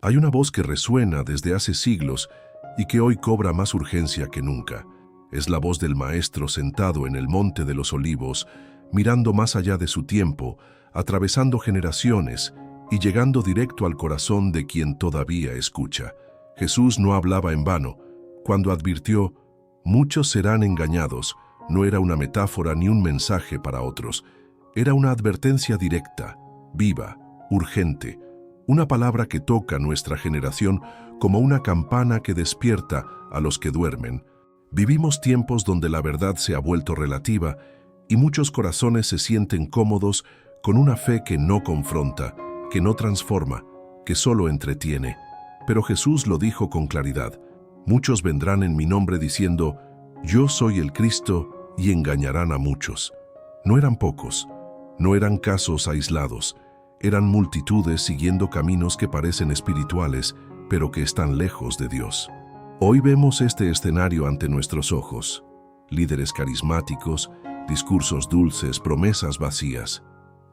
Hay una voz que resuena desde hace siglos y que hoy cobra más urgencia que nunca. Es la voz del Maestro sentado en el Monte de los Olivos, mirando más allá de su tiempo, atravesando generaciones y llegando directo al corazón de quien todavía escucha. Jesús no hablaba en vano. Cuando advirtió, muchos serán engañados, no era una metáfora ni un mensaje para otros. Era una advertencia directa, viva, urgente, una palabra que toca nuestra generación como una campana que despierta a los que duermen. Vivimos tiempos donde la verdad se ha vuelto relativa y muchos corazones se sienten cómodos con una fe que no confronta, que no transforma, que solo entretiene. Pero Jesús lo dijo con claridad: muchos vendrán en mi nombre diciendo, yo soy el Cristo, y engañarán a muchos. No eran pocos, no eran casos aislados, eran multitudes siguiendo caminos que parecen espirituales, pero que están lejos de Dios. Hoy vemos este escenario ante nuestros ojos: líderes carismáticos, discursos dulces, promesas vacías.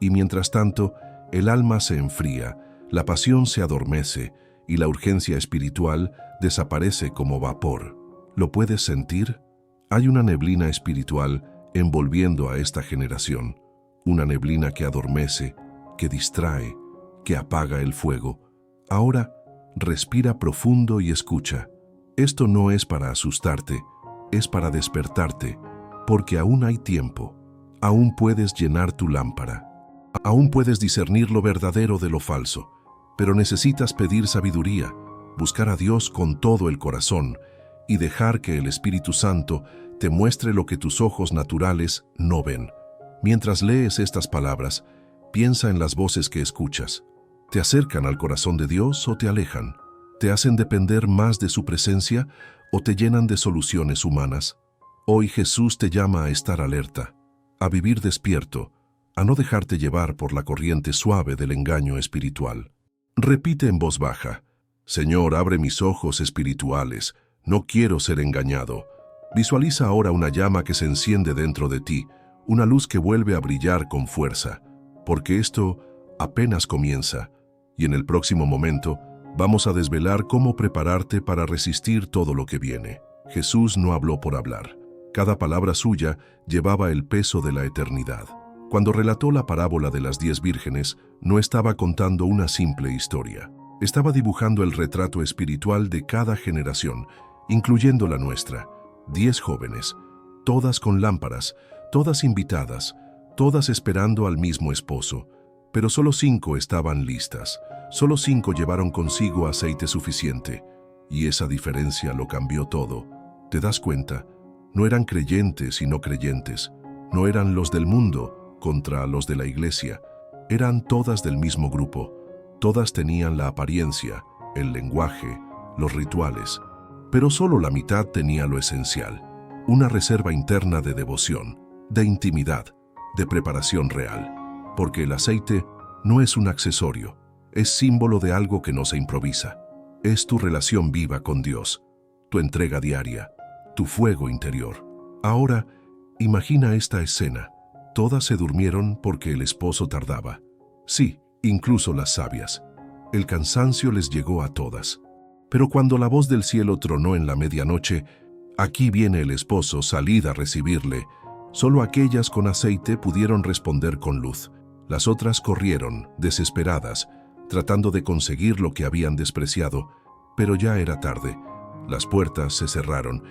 Y mientras tanto, el alma se enfría, la pasión se adormece y la urgencia espiritual desaparece como vapor. ¿Lo puedes sentir? Hay una neblina espiritual envolviendo a esta generación, una neblina que adormece, que distrae, que apaga el fuego. Ahora, respira profundo y escucha. Esto no es para asustarte, es para despertarte, porque aún hay tiempo. Aún puedes llenar tu lámpara. Aún puedes discernir lo verdadero de lo falso, pero necesitas pedir sabiduría, buscar a Dios con todo el corazón y dejar que el Espíritu Santo te muestre lo que tus ojos naturales no ven. Mientras lees estas palabras, piensa en las voces que escuchas. ¿Te acercan al corazón de Dios o te alejan? ¿Te hacen depender más de su presencia o te llenan de soluciones humanas? Hoy Jesús te llama a estar alerta, a vivir despierto, a no dejarte llevar por la corriente suave del engaño espiritual. Repite en voz baja: Señor, abre mis ojos espirituales, no quiero ser engañado. Visualiza ahora una llama que se enciende dentro de ti, una luz que vuelve a brillar con fuerza, porque esto apenas comienza, y en el próximo momento vamos a desvelar cómo prepararte para resistir todo lo que viene. Jesús no habló por hablar. Cada palabra suya llevaba el peso de la eternidad. Cuando relató la parábola de las 10 vírgenes, no estaba contando una simple historia. Estaba dibujando el retrato espiritual de cada generación, incluyendo la nuestra. 10 jóvenes, todas con lámparas, todas invitadas, todas esperando al mismo esposo. Pero solo 5 estaban listas, solo 5 llevaron consigo aceite suficiente. Y esa diferencia lo cambió todo. ¿Te das cuenta? No eran creyentes y no creyentes. No eran los del mundo contra los de la iglesia. Eran todas del mismo grupo. Todas tenían la apariencia, el lenguaje, los rituales. Pero solo la mitad tenía lo esencial: una reserva interna de devoción, de intimidad, de preparación real. Porque el aceite no es un accesorio, es símbolo de algo que no se improvisa. Es tu relación viva con Dios, tu entrega diaria, tu fuego interior. Ahora, imagina esta escena. Todas se durmieron porque el esposo tardaba. Sí, incluso las sabias. El cansancio les llegó a todas. Pero cuando la voz del cielo tronó en la medianoche, aquí viene el esposo, salid a recibirle. Solo aquellas con aceite pudieron responder con luz. Las otras corrieron, desesperadas, tratando de conseguir lo que habían despreciado, pero ya era tarde. Las puertas se cerraron,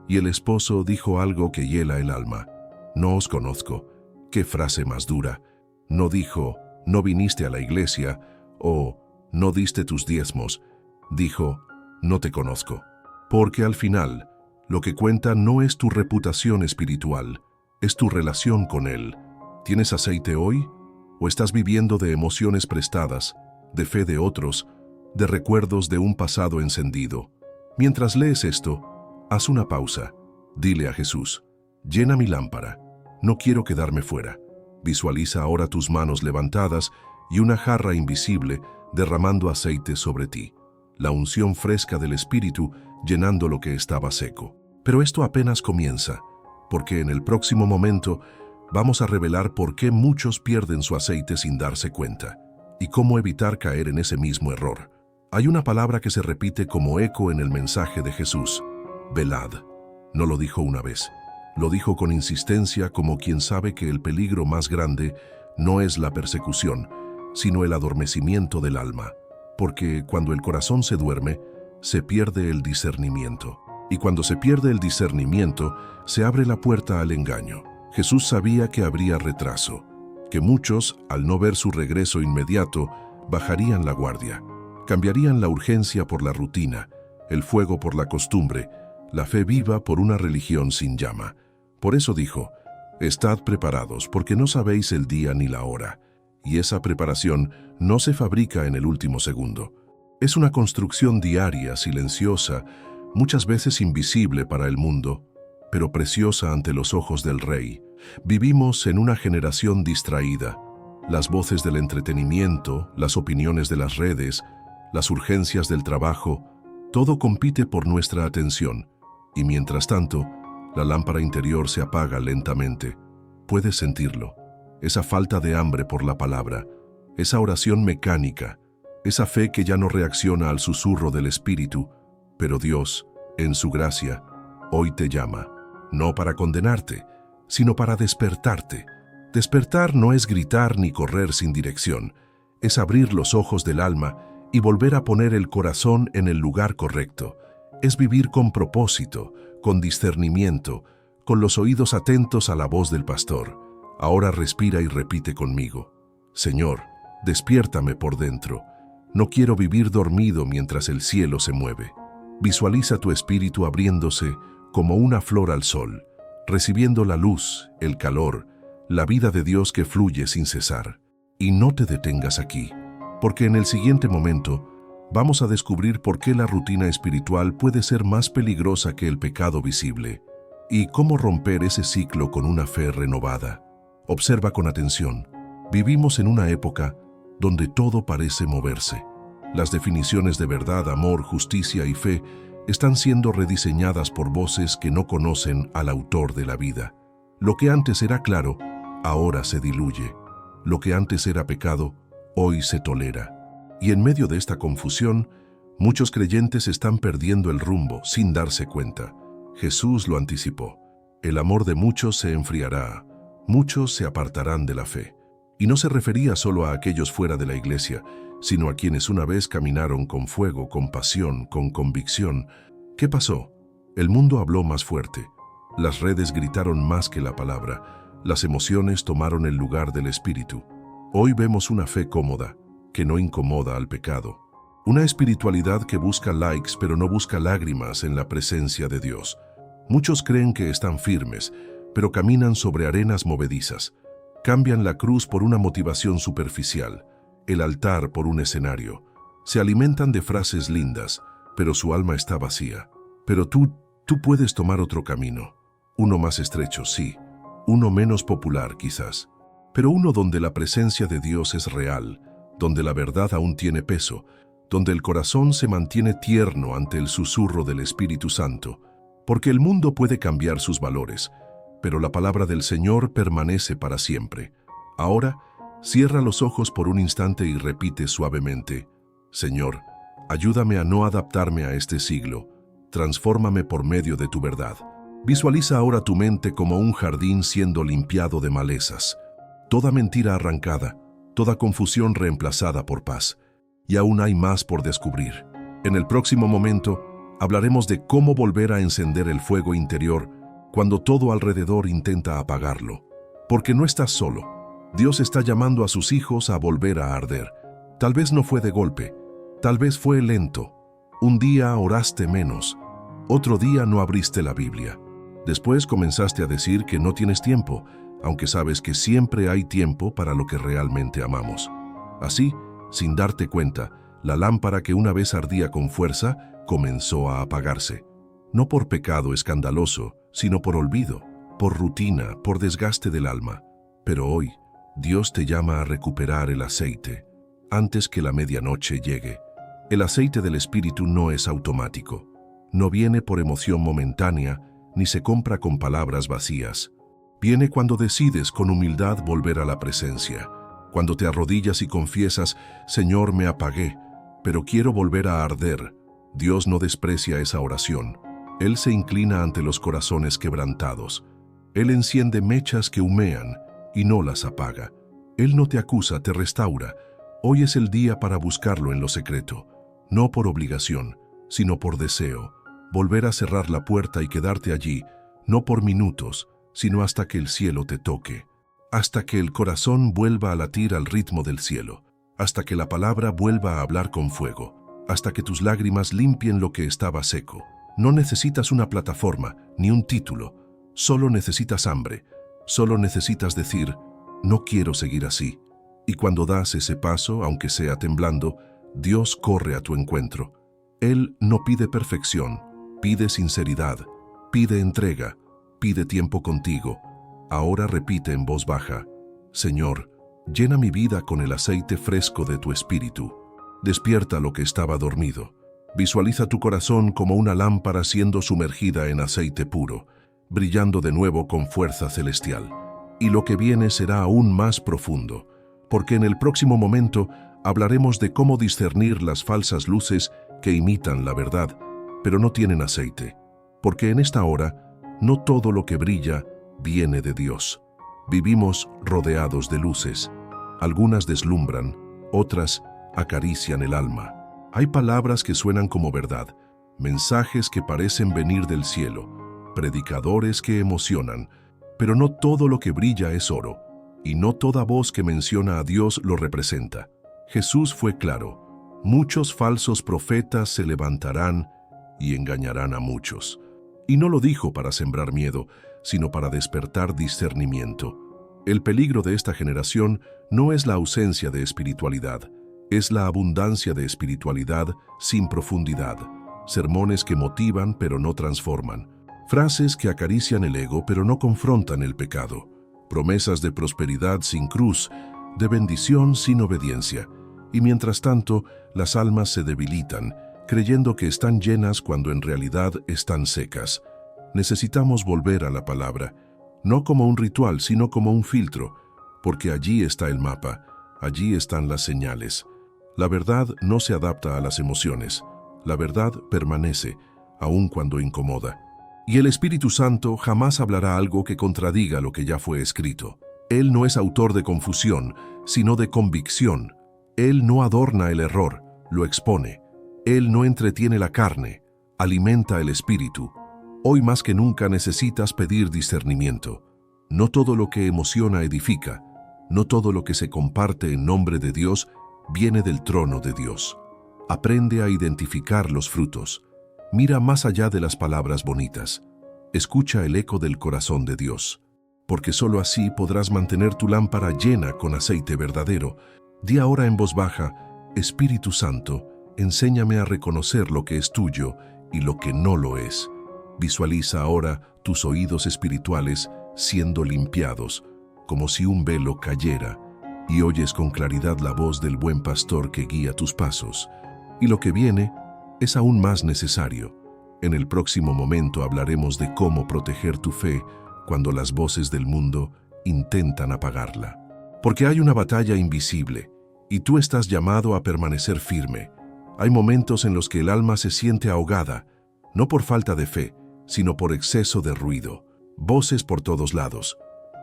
y el esposo dijo algo que hiela el alma: no os conozco. ¿Qué frase más dura? No dijo, no viniste a la iglesia, o no diste tus diezmos. Dijo, no te conozco. Porque al final, lo que cuenta no es tu reputación espiritual, es tu relación con Él. ¿Tienes aceite hoy? ¿O estás viviendo de emociones prestadas, de fe de otros, de recuerdos de un pasado encendido? Mientras lees esto, haz una pausa. Dile a Jesús: llena mi lámpara. No quiero quedarme fuera. Visualiza ahora tus manos levantadas y una jarra invisible derramando aceite sobre ti. La unción fresca del Espíritu llenando lo que estaba seco. Pero esto apenas comienza, porque en el próximo momento vamos a revelar por qué muchos pierden su aceite sin darse cuenta y cómo evitar caer en ese mismo error. Hay una palabra que se repite como eco en el mensaje de Jesús: velad. No lo dijo una vez. Lo dijo con insistencia, como quien sabe que el peligro más grande no es la persecución, sino el adormecimiento del alma. Porque cuando el corazón se duerme, se pierde el discernimiento. Y cuando se pierde el discernimiento, se abre la puerta al engaño. Jesús sabía que habría retraso, que muchos, al no ver su regreso inmediato, bajarían la guardia, cambiarían la urgencia por la rutina, el fuego por la costumbre, la fe viva por una religión sin llama. Por eso dijo: estad preparados, porque no sabéis el día ni la hora. Y esa preparación no se fabrica en el último segundo. Es una construcción diaria, silenciosa, muchas veces invisible para el mundo, pero preciosa ante los ojos del Rey. Vivimos en una generación distraída. Las voces del entretenimiento, las opiniones de las redes, las urgencias del trabajo, todo compite por nuestra atención. Y mientras tanto, la lámpara interior se apaga lentamente. Puedes sentirlo. Esa falta de hambre por la palabra, esa oración mecánica, esa fe que ya no reacciona al susurro del Espíritu. Pero Dios, en su gracia, hoy te llama, no para condenarte, sino para despertarte. Despertar no es gritar ni correr sin dirección, es abrir los ojos del alma y volver a poner el corazón en el lugar correcto. Es vivir con propósito, con discernimiento, con los oídos atentos a la voz del pastor. Ahora respira y repite conmigo: Señor, despiértame por dentro. No quiero vivir dormido mientras el cielo se mueve. Visualiza tu espíritu abriéndose como una flor al sol, recibiendo la luz, el calor, la vida de Dios que fluye sin cesar. Y no te detengas aquí, porque en el siguiente momento vamos a descubrir por qué la rutina espiritual puede ser más peligrosa que el pecado visible y cómo romper ese ciclo con una fe renovada. Observa con atención. Vivimos en una época donde todo parece moverse. Las definiciones de verdad, amor, justicia y fe están siendo rediseñadas por voces que no conocen al autor de la vida. Lo que antes era claro, ahora se diluye. Lo que antes era pecado, hoy se tolera. Y en medio de esta confusión, muchos creyentes están perdiendo el rumbo sin darse cuenta. Jesús lo anticipó. El amor de muchos se enfriará, muchos se apartarán de la fe. Y no se refería solo a aquellos fuera de la iglesia, sino a quienes una vez caminaron con fuego, con pasión, con convicción. ¿Qué pasó? El mundo habló más fuerte. Las redes gritaron más que la palabra. Las emociones tomaron el lugar del espíritu. Hoy vemos una fe cómoda, que no incomoda al pecado. Una espiritualidad que busca likes pero no busca lágrimas en la presencia de Dios. Muchos creen que están firmes, pero caminan sobre arenas movedizas. Cambian la cruz por una motivación superficial, el altar por un escenario. Se alimentan de frases lindas, pero su alma está vacía. Pero tú puedes tomar otro camino. Uno más estrecho, sí. Uno menos popular, quizás. Pero uno donde la presencia de Dios es real, donde la verdad aún tiene peso, donde el corazón se mantiene tierno ante el susurro del Espíritu Santo. Porque el mundo puede cambiar sus valores, pero la palabra del Señor permanece para siempre. Ahora, cierra los ojos por un instante y repite suavemente: Señor, ayúdame a no adaptarme a este siglo. Transfórmame por medio de tu verdad. Visualiza ahora tu mente como un jardín siendo limpiado de malezas. Toda mentira arrancada, toda confusión reemplazada por paz. Y aún hay más por descubrir. En el próximo momento, hablaremos de cómo volver a encender el fuego interior cuando todo alrededor intenta apagarlo. Porque no estás solo. Dios está llamando a sus hijos a volver a arder. Tal vez no fue de golpe, tal vez fue lento. Un día oraste menos, otro día no abriste la Biblia. Después comenzaste a decir que no tienes tiempo, aunque sabes que siempre hay tiempo para lo que realmente amamos. Así, sin darte cuenta, la lámpara que una vez ardía con fuerza comenzó a apagarse. No por pecado escandaloso, sino por olvido, por rutina, por desgaste del alma. Pero hoy, Dios te llama a recuperar el aceite, antes que la medianoche llegue. El aceite del Espíritu no es automático. No viene por emoción momentánea, ni se compra con palabras vacías. Viene cuando decides con humildad volver a la presencia. Cuando te arrodillas y confiesas: Señor, me apagué, pero quiero volver a arder. Dios no desprecia esa oración. Él se inclina ante los corazones quebrantados. Él enciende mechas que humean y no las apaga. Él no te acusa, te restaura. Hoy es el día para buscarlo en lo secreto, no por obligación, sino por deseo. Volver a cerrar la puerta y quedarte allí, no por minutos, sino hasta que el cielo te toque. Hasta que el corazón vuelva a latir al ritmo del cielo. Hasta que la palabra vuelva a hablar con fuego. Hasta que tus lágrimas limpien lo que estaba seco. No necesitas una plataforma, ni un título. Solo necesitas hambre. Solo necesitas decir, no quiero seguir así. Y cuando das ese paso, aunque sea temblando, Dios corre a tu encuentro. Él no pide perfección, pide sinceridad, pide entrega, pide tiempo contigo. Ahora repite en voz baja, Señor, llena mi vida con el aceite fresco de tu espíritu. Despierta lo que estaba dormido. Visualiza tu corazón como una lámpara siendo sumergida en aceite puro, brillando de nuevo con fuerza celestial. Y lo que viene será aún más profundo, porque en el próximo momento hablaremos de cómo discernir las falsas luces que imitan la verdad, pero no tienen aceite, porque en esta hora no todo lo que brilla viene de Dios. Vivimos rodeados de luces. Algunas deslumbran, otras acarician el alma. Hay palabras que suenan como verdad, mensajes que parecen venir del cielo, predicadores que emocionan, pero no todo lo que brilla es oro, y no toda voz que menciona a Dios lo representa. Jesús fue claro, muchos falsos profetas se levantarán y engañarán a muchos. Y no lo dijo para sembrar miedo, sino para despertar discernimiento. El peligro de esta generación no es la ausencia de espiritualidad, es la abundancia de espiritualidad sin profundidad, sermones que motivan pero no transforman, frases que acarician el ego pero no confrontan el pecado, promesas de prosperidad sin cruz, de bendición sin obediencia, y mientras tanto las almas se debilitan, creyendo que están llenas cuando en realidad están secas. Necesitamos volver a la palabra, no como un ritual, sino como un filtro, porque allí está el mapa, allí están las señales. La verdad no se adapta a las emociones, la verdad permanece, aun cuando incomoda. Y el Espíritu Santo jamás hablará algo que contradiga lo que ya fue escrito. Él no es autor de confusión, sino de convicción. Él no adorna el error, lo expone. Él no entretiene la carne, alimenta el espíritu. Hoy más que nunca necesitas pedir discernimiento. No todo lo que emociona edifica, no todo lo que se comparte en nombre de Dios viene del trono de Dios. Aprende a identificar los frutos. Mira más allá de las palabras bonitas. Escucha el eco del corazón de Dios, porque sólo así podrás mantener tu lámpara llena con aceite verdadero. Di ahora en voz baja, Espíritu Santo, enséñame a reconocer lo que es tuyo y lo que no lo es. Visualiza ahora tus oídos espirituales siendo limpiados, como si un velo cayera, y oyes con claridad la voz del buen pastor que guía tus pasos. Y lo que viene es aún más necesario. En el próximo momento hablaremos de cómo proteger tu fe cuando las voces del mundo intentan apagarla. Porque hay una batalla invisible, y tú estás llamado a permanecer firme. Hay momentos en los que el alma se siente ahogada, no por falta de fe, sino por exceso de ruido. Voces por todos lados,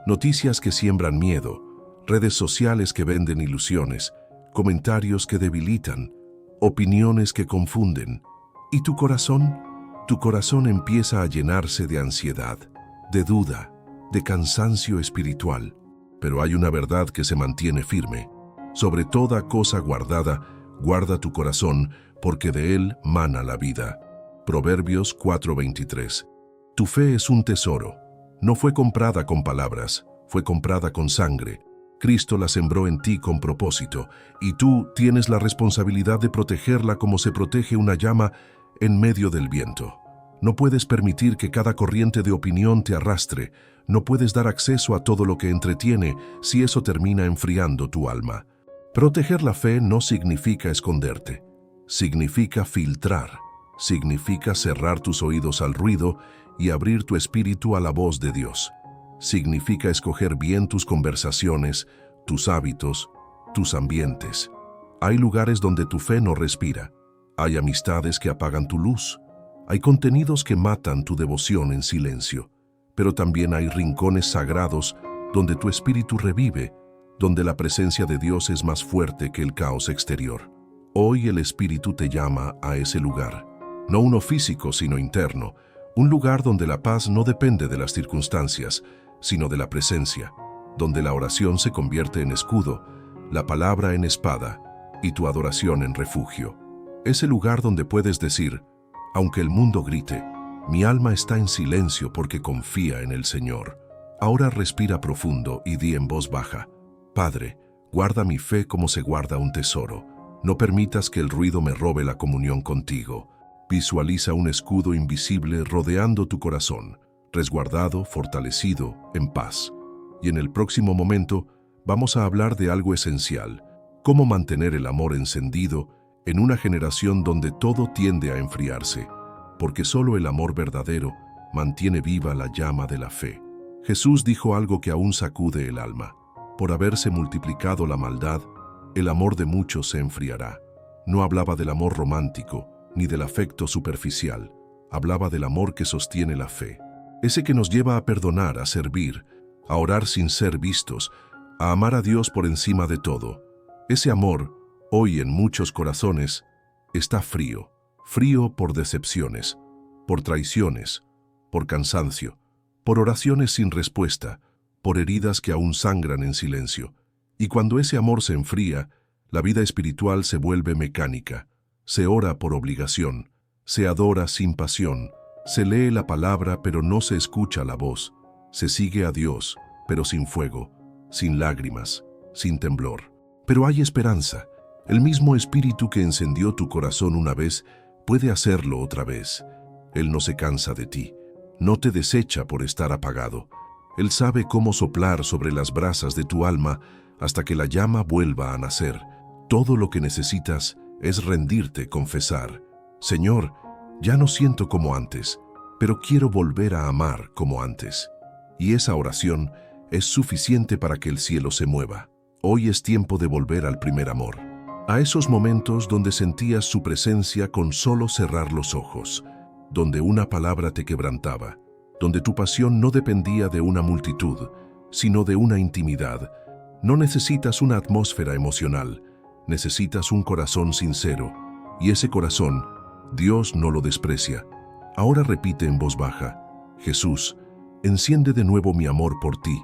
noticias que siembran miedo, redes sociales que venden ilusiones, comentarios que debilitan, opiniones que confunden. ¿Y tu corazón? Tu corazón empieza a llenarse de ansiedad, de duda, de cansancio espiritual. Pero hay una verdad que se mantiene firme. Sobre toda cosa guardada, guarda tu corazón, porque de él mana la vida. Proverbios 4:23. Tu fe es un tesoro. No fue comprada con palabras, fue comprada con sangre. Cristo la sembró en ti con propósito, y tú tienes la responsabilidad de protegerla como se protege una llama en medio del viento. No puedes permitir que cada corriente de opinión te arrastre. No puedes dar acceso a todo lo que entretiene si eso termina enfriando tu alma. Proteger la fe no significa esconderte. Significa filtrar. Significa cerrar tus oídos al ruido y abrir tu espíritu a la voz de Dios. Significa escoger bien tus conversaciones, tus hábitos, tus ambientes. Hay lugares donde tu fe no respira. Hay amistades que apagan tu luz. Hay contenidos que matan tu devoción en silencio. Pero también hay rincones sagrados donde tu espíritu revive, donde la presencia de Dios es más fuerte que el caos exterior. Hoy el Espíritu te llama a ese lugar. No uno físico, sino interno. Un lugar donde la paz no depende de las circunstancias, sino de la presencia. Donde la oración se convierte en escudo, la palabra en espada y tu adoración en refugio. Ese lugar donde puedes decir, aunque el mundo grite, mi alma está en silencio porque confía en el Señor. Ahora respira profundo y di en voz baja, Padre, guarda mi fe como se guarda un tesoro. No permitas que el ruido me robe la comunión contigo. Visualiza un escudo invisible rodeando tu corazón, resguardado, fortalecido, en paz. Y en el próximo momento vamos a hablar de algo esencial, cómo mantener el amor encendido en una generación donde todo tiende a enfriarse, porque solo el amor verdadero mantiene viva la llama de la fe. Jesús dijo algo que aún sacude el alma. Por haberse multiplicado la maldad, el amor de muchos se enfriará. No hablaba del amor romántico, ni del afecto superficial. Hablaba del amor que sostiene la fe. Ese que nos lleva a perdonar, a servir, a orar sin ser vistos, a amar a Dios por encima de todo. Ese amor, hoy en muchos corazones, está frío. Frío por decepciones, por traiciones, por cansancio, por oraciones sin respuesta, por heridas que aún sangran en silencio. Y cuando ese amor se enfría, la vida espiritual se vuelve mecánica. Se ora por obligación, se adora sin pasión, se lee la palabra pero no se escucha la voz, se sigue a Dios, pero sin fuego, sin lágrimas, sin temblor. Pero hay esperanza. El mismo Espíritu que encendió tu corazón una vez puede hacerlo otra vez. Él no se cansa de ti, no te desecha por estar apagado. Él sabe cómo soplar sobre las brasas de tu alma hasta que la llama vuelva a nacer. Todo lo que necesitas es rendirte, confesar. Señor, ya no siento como antes, pero quiero volver a amar como antes. Y esa oración es suficiente para que el cielo se mueva. Hoy es tiempo de volver al primer amor. A esos momentos donde sentías su presencia con solo cerrar los ojos, donde una palabra te quebrantaba, donde tu pasión no dependía de una multitud, sino de una intimidad. No necesitas una atmósfera emocional, necesitas un corazón sincero, y ese corazón, Dios no lo desprecia. Ahora repite en voz baja, Jesús, enciende de nuevo mi amor por ti.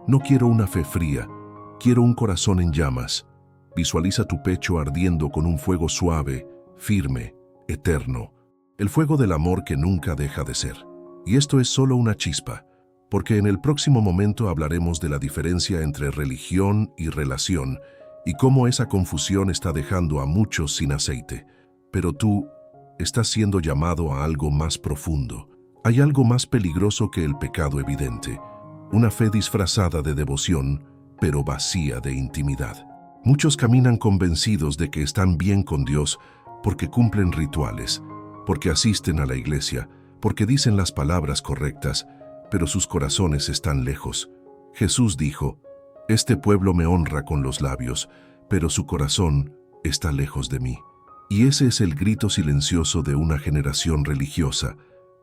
No quiero una fe fría, quiero un corazón en llamas. Visualiza tu pecho ardiendo con un fuego suave, firme, eterno. El fuego del amor que nunca deja de ser. Y esto es solo una chispa, porque en el próximo momento hablaremos de la diferencia entre religión y relación y cómo esa confusión está dejando a muchos sin aceite. Pero tú estás siendo llamado a algo más profundo. Hay algo más peligroso que el pecado evidente. Una fe disfrazada de devoción, pero vacía de intimidad. Muchos caminan convencidos de que están bien con Dios porque cumplen rituales, porque asisten a la iglesia, porque dicen las palabras correctas, pero sus corazones están lejos. Jesús dijo, este pueblo me honra con los labios, pero su corazón está lejos de mí. Y ese es el grito silencioso de una generación religiosa,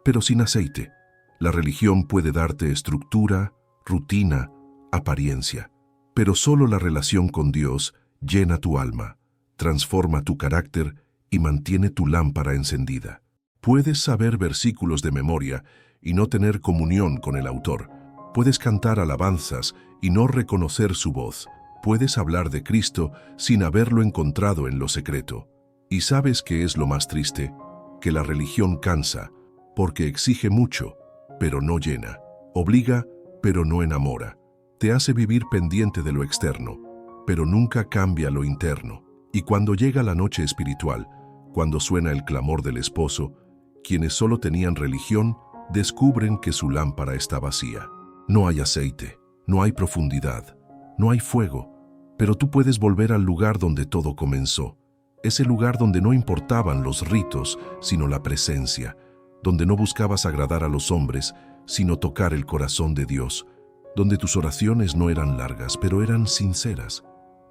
pero sin aceite. La religión puede darte estructura, rutina, apariencia. Pero solo la relación con Dios llena tu alma, transforma tu carácter y mantiene tu lámpara encendida. Puedes saber versículos de memoria y no tener comunión con el autor. Puedes cantar alabanzas y no reconocer su voz. Puedes hablar de Cristo sin haberlo encontrado en lo secreto. ¿Y sabes qué es lo más triste? Que la religión cansa, porque exige mucho, pero no llena. Obliga, pero no enamora. Te hace vivir pendiente de lo externo, pero nunca cambia lo interno. Y cuando llega la noche espiritual, cuando suena el clamor del esposo, quienes solo tenían religión descubren que su lámpara está vacía. No hay aceite, no hay profundidad, no hay fuego, pero tú puedes volver al lugar donde todo comenzó. Ese lugar donde no importaban los ritos, sino la presencia, donde no buscabas agradar a los hombres, sino tocar el corazón de Dios, donde tus oraciones no eran largas, pero eran sinceras,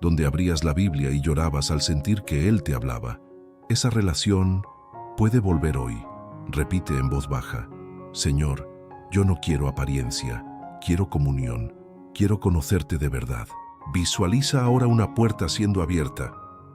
donde abrías la Biblia y llorabas al sentir que Él te hablaba. Esa relación puede volver hoy. Repite en voz baja: Señor, yo no quiero apariencia, quiero comunión, quiero conocerte de verdad. Visualiza ahora una puerta siendo abierta.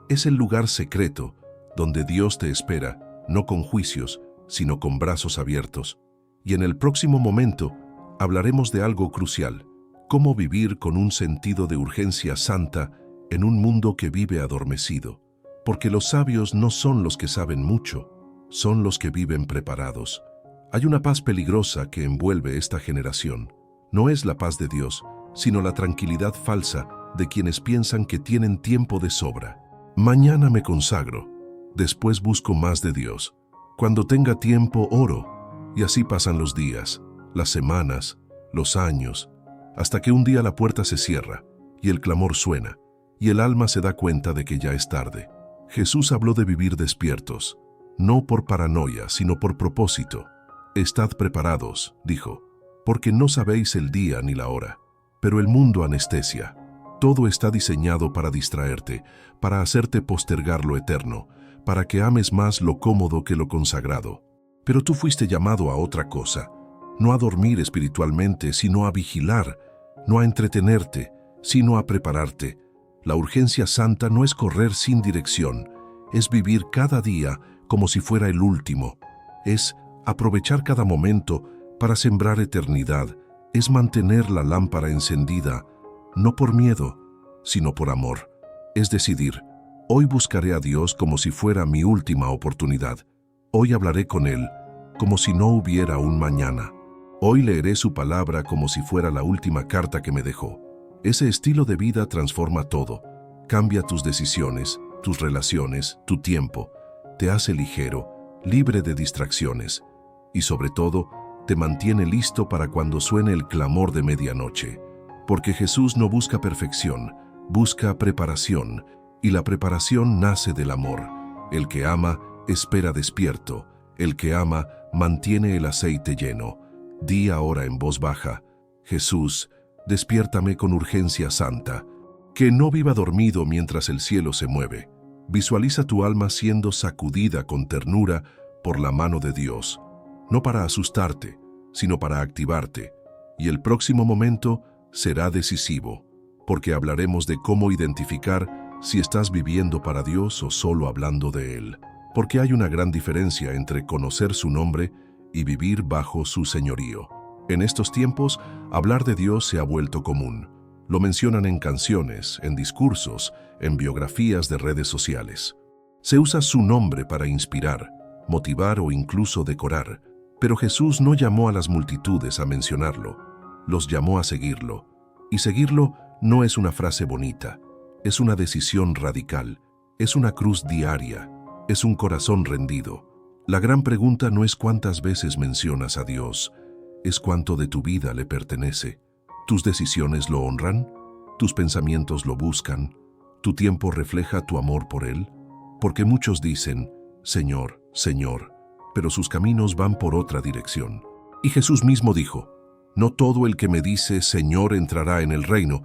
Es el lugar secreto donde Dios te espera, no con juicios, sino con brazos abiertos. Y en el próximo momento hablaremos de algo crucial: cómo vivir con un sentido de urgencia santa en un mundo que vive adormecido. Porque los sabios no son los que saben mucho, son los que viven preparados. Hay una paz peligrosa que envuelve esta generación. No es la paz de Dios, sino la tranquilidad falsa de quienes piensan que tienen tiempo de sobra. Mañana me consagro, después busco más de Dios. Cuando tenga tiempo, oro. Y así pasan los días, las semanas, los años, hasta que un día la puerta se cierra y el clamor suena, y el alma se da cuenta de que ya es tarde. Jesús habló de vivir despiertos, no por paranoia, sino por propósito. Estad preparados, dijo, porque no sabéis el día ni la hora. Pero el mundo anestesia. Todo está diseñado para distraerte, para hacerte postergar lo eterno, para que ames más lo cómodo que lo consagrado. Pero tú fuiste llamado a otra cosa, no a dormir espiritualmente, sino a vigilar, no a entretenerte, sino a prepararte. La urgencia santa no es correr sin dirección, es vivir cada día como si fuera el último, es aprovechar cada momento para sembrar eternidad, es mantener la lámpara encendida, no por miedo, sino por amor. Es decidir: hoy buscaré a Dios como si fuera mi última oportunidad. Hoy hablaré con Él como si no hubiera un mañana. Hoy leeré su palabra como si fuera la última carta que me dejó. Ese estilo de vida transforma todo. Cambia tus decisiones, tus relaciones, tu tiempo. Te hace ligero, libre de distracciones. Y sobre todo, te mantiene listo para cuando suene el clamor de medianoche. Porque Jesús no busca perfección, busca preparación. Y la preparación nace del amor. El que ama, espera despierto. El que ama, mantiene el aceite lleno. Di ahora en voz baja: Jesús, despiértame con urgencia santa. Que no viva dormido mientras el cielo se mueve. Visualiza tu alma siendo sacudida con ternura por la mano de Dios, no para asustarte, sino para activarte. Y el próximo momento será decisivo, porque hablaremos de cómo identificar si estás viviendo para Dios o solo hablando de Él. Porque hay una gran diferencia entre conocer su nombre y vivir bajo su señorío. En estos tiempos, hablar de Dios se ha vuelto común. Lo mencionan en canciones, en discursos, en biografías de redes sociales. Se usa su nombre para inspirar, motivar o incluso decorar. Pero Jesús no llamó a las multitudes a mencionarlo, los llamó a seguirlo. Y seguirlo no es una frase bonita, es una decisión radical, es una cruz diaria, es un corazón rendido. La gran pregunta no es cuántas veces mencionas a Dios, es cuánto de tu vida le pertenece. ¿Tus decisiones lo honran? ¿Tus pensamientos lo buscan? ¿Tu tiempo refleja tu amor por Él? Porque muchos dicen: Señor, Señor, pero sus caminos van por otra dirección. Y Jesús mismo dijo: no todo el que me dice Señor entrará en el reino,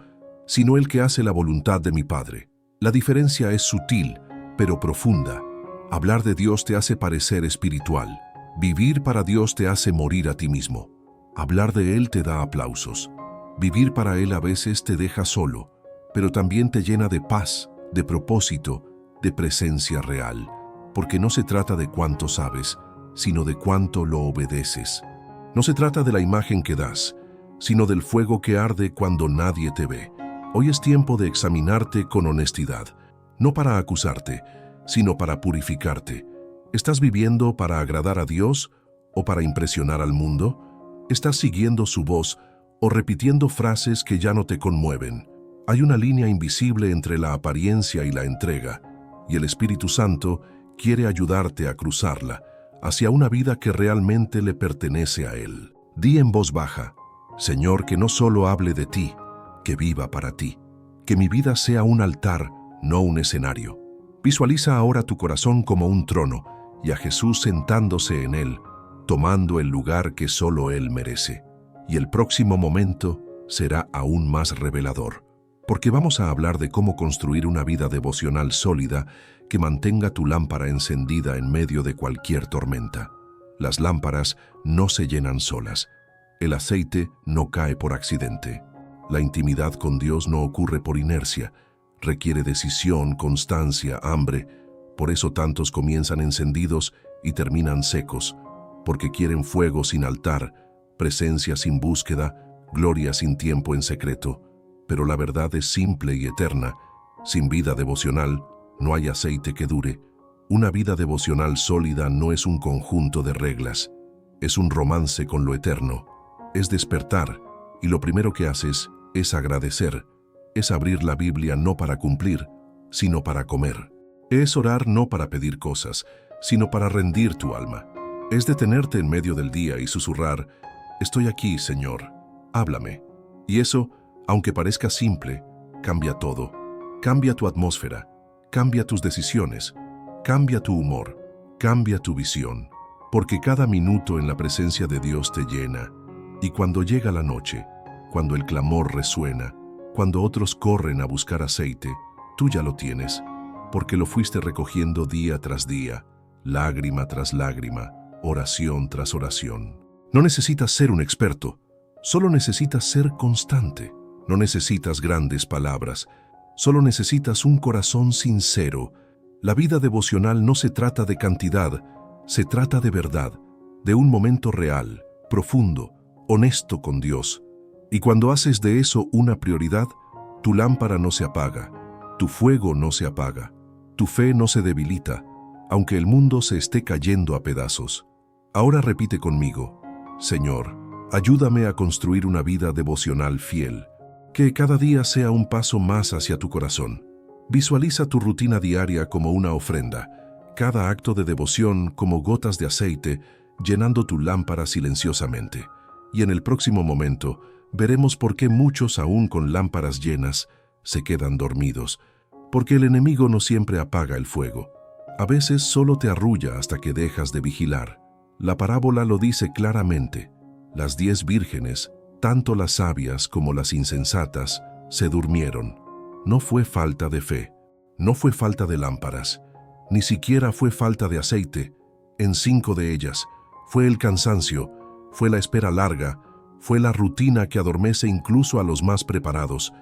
sino el que hace la voluntad de mi Padre. La diferencia es sutil, pero profunda. Hablar de Dios te hace parecer espiritual. Vivir para Dios te hace morir a ti mismo. Hablar de Él te da aplausos. Vivir para Él a veces te deja solo, pero también te llena de paz, de propósito, de presencia real. Porque no se trata de cuánto sabes, sino de cuánto lo obedeces. No se trata de la imagen que das, sino del fuego que arde cuando nadie te ve. Hoy es tiempo de examinarte con honestidad, no para acusarte, sino para purificarte. ¿Estás viviendo para agradar a Dios o para impresionar al mundo? ¿Estás siguiendo su voz o repitiendo frases que ya no te conmueven? Hay una línea invisible entre la apariencia y la entrega, y el Espíritu Santo quiere ayudarte a cruzarla hacia una vida que realmente le pertenece a Él. Di en voz baja: Señor, que no solo hable de ti, que viva para ti. Que mi vida sea un altar, no un escenario. Visualiza ahora tu corazón como un trono y a Jesús sentándose en él, tomando el lugar que solo Él merece. Y el próximo momento será aún más revelador, porque vamos a hablar de cómo construir una vida devocional sólida que mantenga tu lámpara encendida en medio de cualquier tormenta. Las lámparas no se llenan solas. El aceite no cae por accidente. La intimidad con Dios no ocurre por inercia. Requiere decisión, constancia, hambre. Por eso tantos comienzan encendidos y terminan secos, porque quieren fuego sin altar, presencia sin búsqueda, gloria sin tiempo en secreto. Pero la verdad es simple y eterna. Sin vida devocional, no hay aceite que dure. Una vida devocional sólida no es un conjunto de reglas. Es un romance con lo eterno. Es despertar, y lo primero que haces es agradecer. Es abrir la Biblia no para cumplir, sino para comer. Es orar no para pedir cosas, sino para rendir tu alma. Es detenerte en medio del día y susurrar: «Estoy aquí, Señor, háblame». Y eso, aunque parezca simple, cambia todo. Cambia tu atmósfera, cambia tus decisiones, cambia tu humor, cambia tu visión. Porque cada minuto en la presencia de Dios te llena. Y cuando llega la noche, cuando el clamor resuena, cuando otros corren a buscar aceite, tú ya lo tienes, porque lo fuiste recogiendo día tras día, lágrima tras lágrima, oración tras oración. No necesitas ser un experto, solo necesitas ser constante. No necesitas grandes palabras, solo necesitas un corazón sincero. La vida devocional no se trata de cantidad, se trata de verdad, de un momento real, profundo, honesto con Dios. Y cuando haces de eso una prioridad, tu lámpara no se apaga, tu fuego no se apaga, tu fe no se debilita, aunque el mundo se esté cayendo a pedazos. Ahora repite conmigo: Señor, ayúdame a construir una vida devocional fiel, que cada día sea un paso más hacia tu corazón. Visualiza tu rutina diaria como una ofrenda, cada acto de devoción como gotas de aceite llenando tu lámpara silenciosamente. Y en el próximo momento veremos por qué muchos, aún con lámparas llenas, se quedan dormidos, porque el enemigo no siempre apaga el fuego. A veces solo te arrulla hasta que dejas de vigilar. La parábola lo dice claramente: las 10 vírgenes, tanto las sabias como las insensatas, se durmieron. No fue falta de fe, no fue falta de lámparas, ni siquiera fue falta de aceite. En 5 de ellas fue el cansancio, fue la espera larga, fue la rutina que adormece incluso a los más preparados,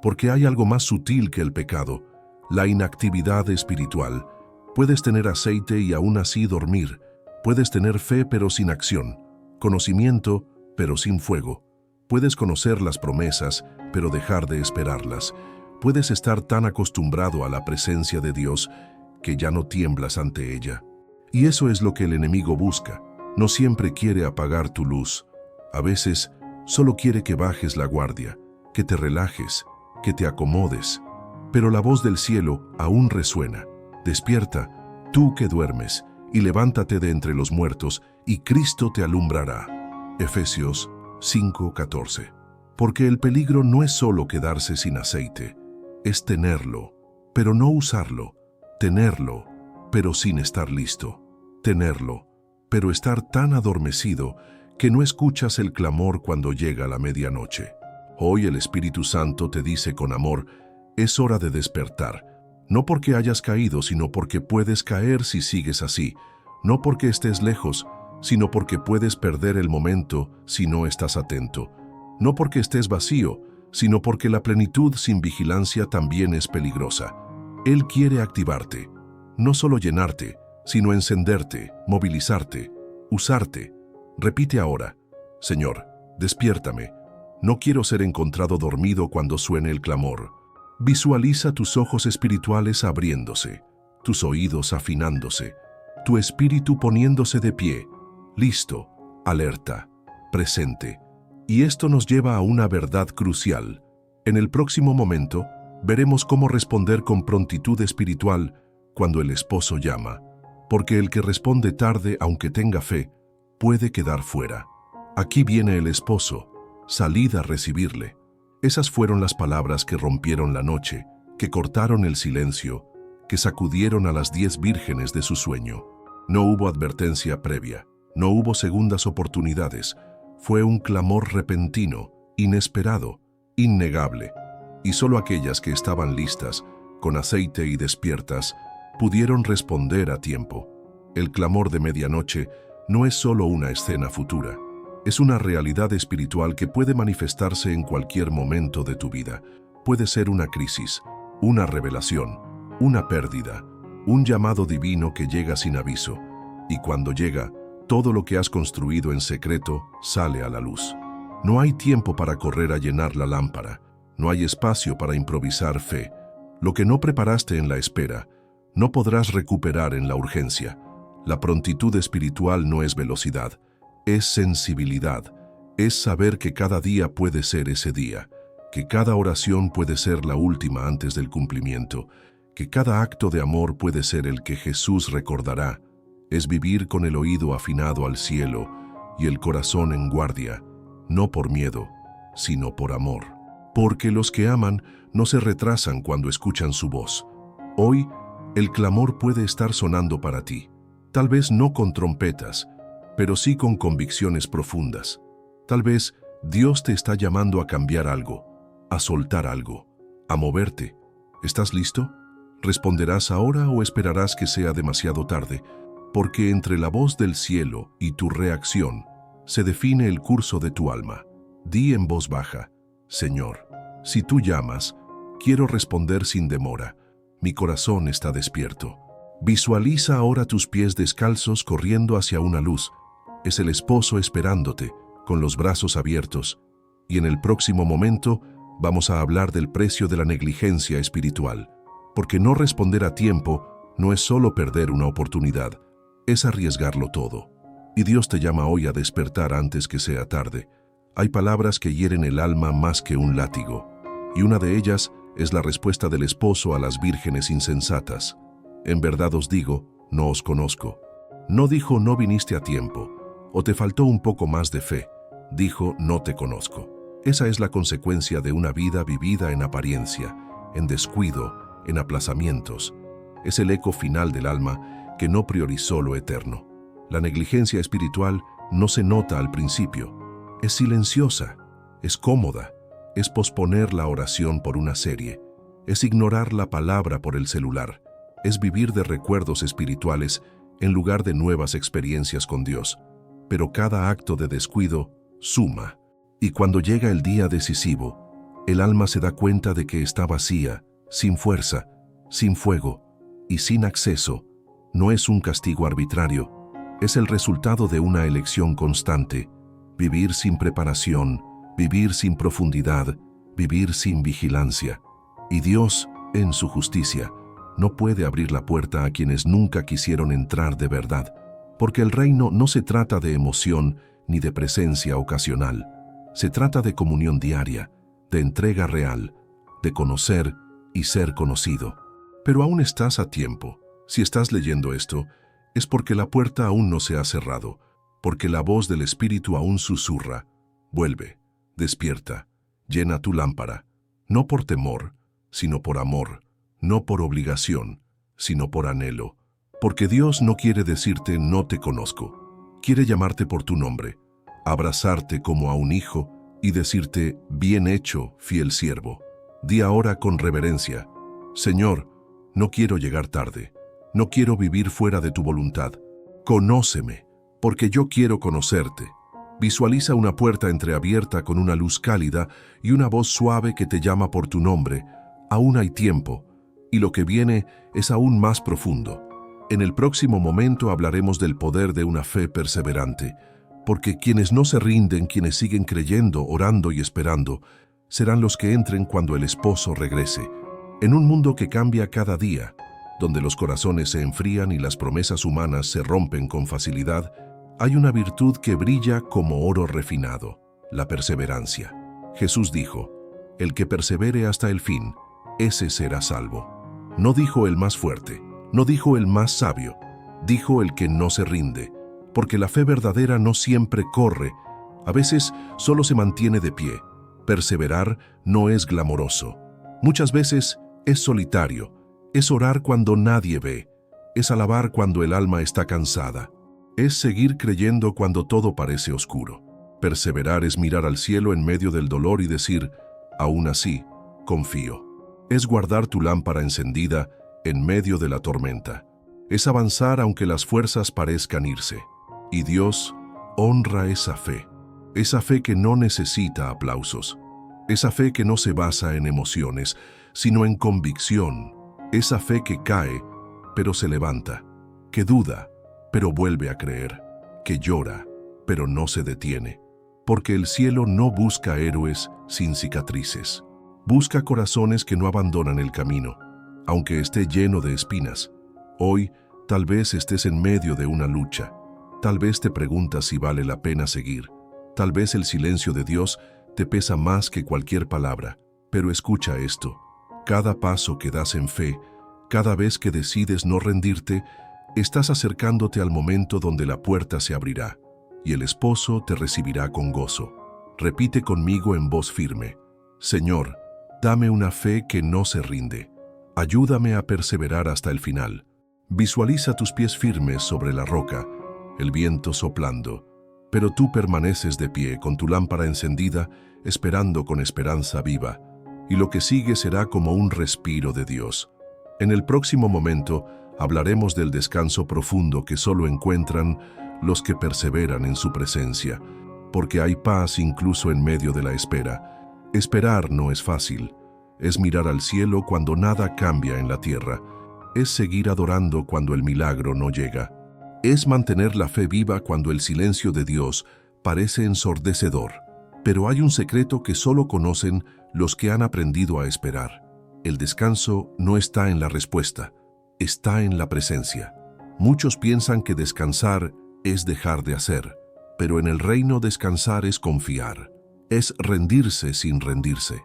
porque hay algo más sutil que el pecado, la inactividad espiritual. Puedes tener aceite y aún así dormir, puedes tener fe pero sin acción, conocimiento pero sin fuego. Puedes conocer las promesas, pero dejar de esperarlas. Puedes estar tan acostumbrado a la presencia de Dios que ya no tiemblas ante ella. Y eso es lo que el enemigo busca. No siempre quiere apagar tu luz. A veces solo quiere que bajes la guardia, que te relajes, que te acomodes. Pero la voz del cielo aún resuena. Despierta, tú que duermes, y levántate de entre los muertos, y Cristo te alumbrará. Efesios 5:14. Porque el peligro no es solo quedarse sin aceite, es tenerlo, pero no usarlo, tenerlo, pero sin estar listo, tenerlo, pero estar tan adormecido que no escuchas el clamor cuando llega la medianoche. Hoy el Espíritu Santo te dice con amor: es hora de despertar, no porque hayas caído, sino porque puedes caer si sigues así, no porque estés lejos, sino porque puedes perder el momento si no estás atento. No porque estés vacío, sino porque la plenitud sin vigilancia también es peligrosa. Él quiere activarte, no solo llenarte, sino encenderte, movilizarte, usarte. Repite ahora: Señor, despiértame. No quiero ser encontrado dormido cuando suene el clamor. Visualiza tus ojos espirituales abriéndose, tus oídos afinándose, tu espíritu poniéndose de pie, listo, alerta, presente. Y esto nos lleva a una verdad crucial. En el próximo momento, veremos cómo responder con prontitud espiritual cuando el esposo llama, porque el que responde tarde, aunque tenga fe, puede quedar fuera. Aquí viene el esposo, salid a recibirle. Esas fueron las palabras que rompieron la noche, que cortaron el silencio, que sacudieron a las 10 vírgenes de su sueño. No hubo advertencia previa, no hubo segundas oportunidades. Fue un clamor repentino, inesperado, innegable. y solo aquellas que estaban listas, con aceite y despiertas, pudieron responder a tiempo. El clamor de medianoche no es solo una escena futura, es una realidad espiritual que puede manifestarse en cualquier momento de tu vida. Puede ser una crisis, una revelación, una pérdida, un llamado divino que llega sin aviso, y cuando llega, todo lo que has construido en secreto sale a la luz. No hay tiempo para correr a llenar la lámpara, no hay espacio para improvisar fe. Lo que no preparaste en la espera, no podrás recuperar en la urgencia. La prontitud espiritual no es velocidad, es sensibilidad, es saber que cada día puede ser ese día, que cada oración puede ser la última antes del cumplimiento, que cada acto de amor puede ser el que Jesús recordará. Es vivir con el oído afinado al cielo y el corazón en guardia, no por miedo, sino por amor. Porque los que aman no se retrasan cuando escuchan su voz. Hoy, el clamor puede estar sonando para ti, tal vez no con trompetas, pero sí con convicciones profundas. Tal vez Dios te está llamando a cambiar algo, a soltar algo, a moverte. ¿Estás listo? ¿Responderás ahora o esperarás que sea demasiado tarde? Porque entre la voz del cielo y tu reacción se define el curso de tu alma. Di en voz baja: Señor, si tú llamas, quiero responder sin demora. Mi corazón está despierto. Visualiza ahora tus pies descalzos corriendo hacia una luz. Es el esposo esperándote, con los brazos abiertos. Y en el próximo momento vamos a hablar del precio de la negligencia espiritual. Porque no responder a tiempo no es solo perder una oportunidad, es arriesgarlo todo. Y Dios te llama hoy a despertar antes que sea tarde. Hay palabras que hieren el alma más que un látigo, y una de ellas es la respuesta del esposo a las vírgenes insensatas. En verdad os digo, no os conozco. No dijo no viniste a tiempo, o te faltó un poco más de fe. Dijo no te conozco. Esa es la consecuencia de una vida vivida en apariencia, en descuido, en aplazamientos. Es el eco final del alma que no priorizó lo eterno. La negligencia espiritual no se nota al principio. Es silenciosa, es cómoda, es posponer la oración por una serie, es ignorar la palabra por el celular, es vivir de recuerdos espirituales en lugar de nuevas experiencias con Dios. Pero cada acto de descuido suma, y cuando llega el día decisivo, el alma se da cuenta de que está vacía, sin fuerza, sin fuego y sin acceso. No es un castigo arbitrario, es el resultado de una elección constante: vivir sin preparación, vivir sin profundidad, vivir sin vigilancia. Y Dios, en su justicia, no puede abrir la puerta a quienes nunca quisieron entrar de verdad, porque el reino no se trata de emoción ni de presencia ocasional. Se trata de comunión diaria, de entrega real, de conocer y ser conocido. Pero aún estás a tiempo. Si estás leyendo esto, es porque la puerta aún no se ha cerrado, porque la voz del Espíritu aún susurra: vuelve, despierta, llena tu lámpara, no por temor, sino por amor, no por obligación, sino por anhelo. Porque Dios no quiere decirte no te conozco, quiere llamarte por tu nombre, abrazarte como a un hijo y decirte: bien hecho, fiel siervo. Di ahora con reverencia: Señor, no quiero llegar tarde, no quiero vivir fuera de tu voluntad. Conóceme, porque yo quiero conocerte. Visualiza una puerta entreabierta con una luz cálida y una voz suave que te llama por tu nombre. Aún hay tiempo, y lo que viene es aún más profundo. En el próximo momento hablaremos del poder de una fe perseverante, porque quienes no se rinden, quienes siguen creyendo, orando y esperando, serán los que entren cuando el esposo regrese. En un mundo que cambia cada día, donde los corazones se enfrían y las promesas humanas se rompen con facilidad, hay una virtud que brilla como oro refinado: la perseverancia. Jesús dijo: el que persevere hasta el fin, ese será salvo. No dijo el más fuerte, no dijo el más sabio, dijo el que no se rinde, porque la fe verdadera no siempre corre, a veces solo se mantiene de pie. Perseverar no es glamoroso. Muchas veces es solitario, es orar cuando nadie ve, es alabar cuando el alma está cansada, es seguir creyendo cuando todo parece oscuro. Perseverar es mirar al cielo en medio del dolor y decir: aún así, confío. Es guardar tu lámpara encendida en medio de la tormenta. Es avanzar aunque las fuerzas parezcan irse. Y Dios honra esa fe que no necesita aplausos, esa fe que no se basa en emociones, sino en convicción, esa fe que cae, pero se levanta, que duda, pero vuelve a creer, que llora, pero no se detiene, porque el cielo no busca héroes sin cicatrices, busca corazones que no abandonan el camino, aunque esté lleno de espinas. Hoy, tal vez estés en medio de una lucha, tal vez te preguntas si vale la pena seguir, tal vez el silencio de Dios te pesa más que cualquier palabra, pero escucha esto. Cada paso que das en fe, cada vez que decides no rendirte, estás acercándote al momento donde la puerta se abrirá y el esposo te recibirá con gozo. Repite conmigo en voz firme: Señor, dame una fe que no se rinde. Ayúdame a perseverar hasta el final. Visualiza tus pies firmes sobre la roca, el viento soplando, pero tú permaneces de pie con tu lámpara encendida, esperando con esperanza viva, y lo que sigue será como un respiro de Dios. En el próximo momento hablaremos del descanso profundo que solo encuentran los que perseveran en su presencia, porque hay paz incluso en medio de la espera. Esperar no es fácil, es mirar al cielo cuando nada cambia en la tierra, es seguir adorando cuando el milagro no llega. Es mantener la fe viva cuando el silencio de Dios parece ensordecedor. Pero hay un secreto que solo conocen los que han aprendido a esperar. El descanso no está en la respuesta, está en la presencia. Muchos piensan que descansar es dejar de hacer, pero en el reino descansar es confiar, es rendirse sin rendirse,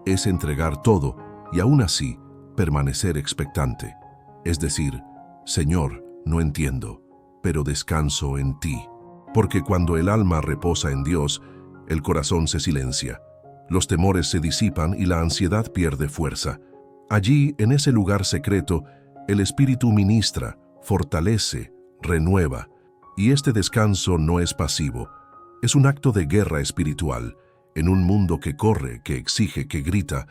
es entregar todo y aún así permanecer expectante. Es decir, Señor, no entiendo, pero descanso en ti. Porque cuando el alma reposa en Dios, el corazón se silencia, los temores se disipan y la ansiedad pierde fuerza. Allí, en ese lugar secreto, el Espíritu ministra, fortalece, renueva. Y este descanso no es pasivo, es un acto de guerra espiritual. En un mundo que corre, que exige, que grita,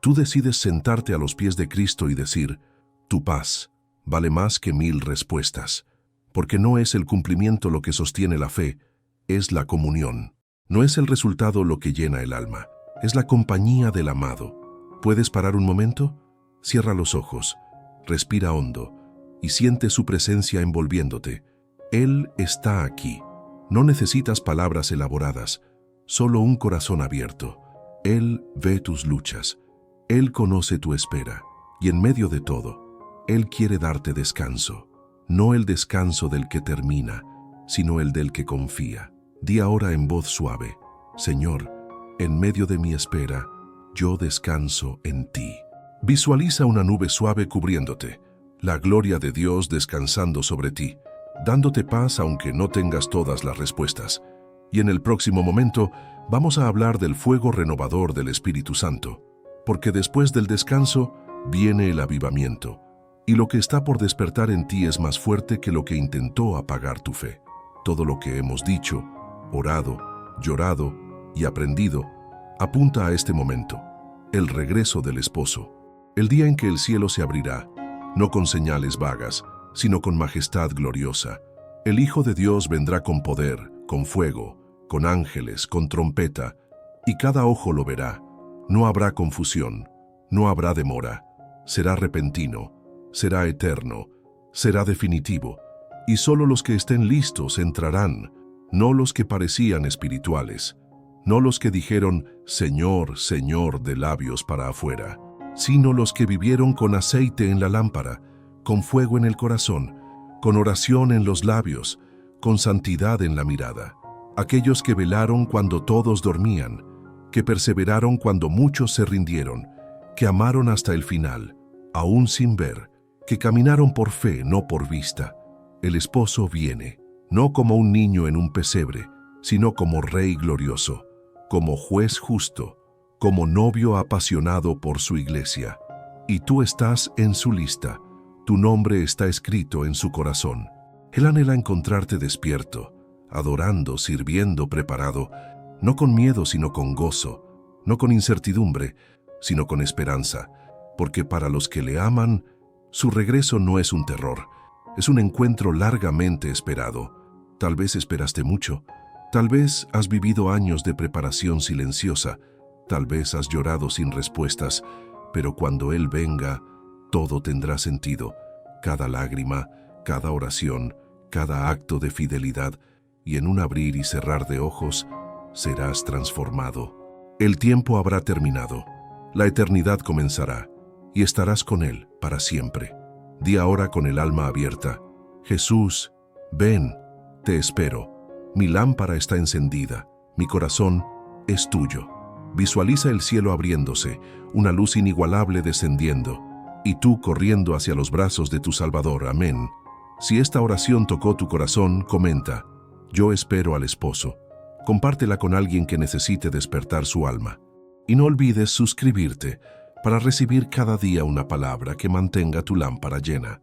tú decides sentarte a los pies de Cristo y decir: tu paz vale más que 1000 respuestas. Porque no es el cumplimiento lo que sostiene la fe, es la comunión. No es el resultado lo que llena el alma, es la compañía del amado. ¿Puedes parar un momento? Cierra los ojos, respira hondo y siente su presencia envolviéndote. Él está aquí. No necesitas palabras elaboradas, solo un corazón abierto. Él ve tus luchas, Él conoce tu espera y en medio de todo, Él quiere darte descanso. No el descanso del que termina, sino el del que confía. Di ahora en voz suave: Señor, en medio de mi espera, yo descanso en ti. Visualiza una nube suave cubriéndote, la gloria de Dios descansando sobre ti, dándote paz aunque no tengas todas las respuestas. Y en el próximo momento vamos a hablar del fuego renovador del Espíritu Santo, porque después del descanso viene el avivamiento. Y lo que está por despertar en ti es más fuerte que lo que intentó apagar tu fe. Todo lo que hemos dicho, orado, llorado y aprendido apunta a este momento, el regreso del esposo, el día en que el cielo se abrirá, no con señales vagas, sino con majestad gloriosa. El Hijo de Dios vendrá con poder, con fuego, con ángeles, con trompeta, y cada ojo lo verá. No habrá confusión, no habrá demora, será repentino, será eterno, será definitivo, y solo los que estén listos entrarán, no los que parecían espirituales, no los que dijeron Señor, Señor de labios para afuera, sino los que vivieron con aceite en la lámpara, con fuego en el corazón, con oración en los labios, con santidad en la mirada, aquellos que velaron cuando todos dormían, que perseveraron cuando muchos se rindieron, que amaron hasta el final, aún sin ver, que caminaron por fe, no por vista. El esposo viene, no como un niño en un pesebre, sino como Rey glorioso, como juez justo, como novio apasionado por su iglesia. Y tú estás en su lista, tu nombre está escrito en su corazón. Él anhela encontrarte despierto, adorando, sirviendo, preparado, no con miedo sino con gozo, no con incertidumbre, sino con esperanza, porque para los que le aman, su regreso no es un terror, es un encuentro largamente esperado. Tal vez esperaste mucho, tal vez has vivido años de preparación silenciosa, tal vez has llorado sin respuestas, pero cuando Él venga, todo tendrá sentido. Cada lágrima, cada oración, cada acto de fidelidad, y en un abrir y cerrar de ojos, serás transformado. El tiempo habrá terminado, la eternidad comenzará, y estarás con Él para siempre. Di ahora con el alma abierta: Jesús, ven, te espero. Mi lámpara está encendida, mi corazón es tuyo. Visualiza el cielo abriéndose, una luz inigualable descendiendo, y tú corriendo hacia los brazos de tu Salvador. Amén. Si esta oración tocó tu corazón, comenta: yo espero al esposo. Compártela con alguien que necesite despertar su alma. Y no olvides suscribirte para recibir cada día una palabra que mantenga tu lámpara llena.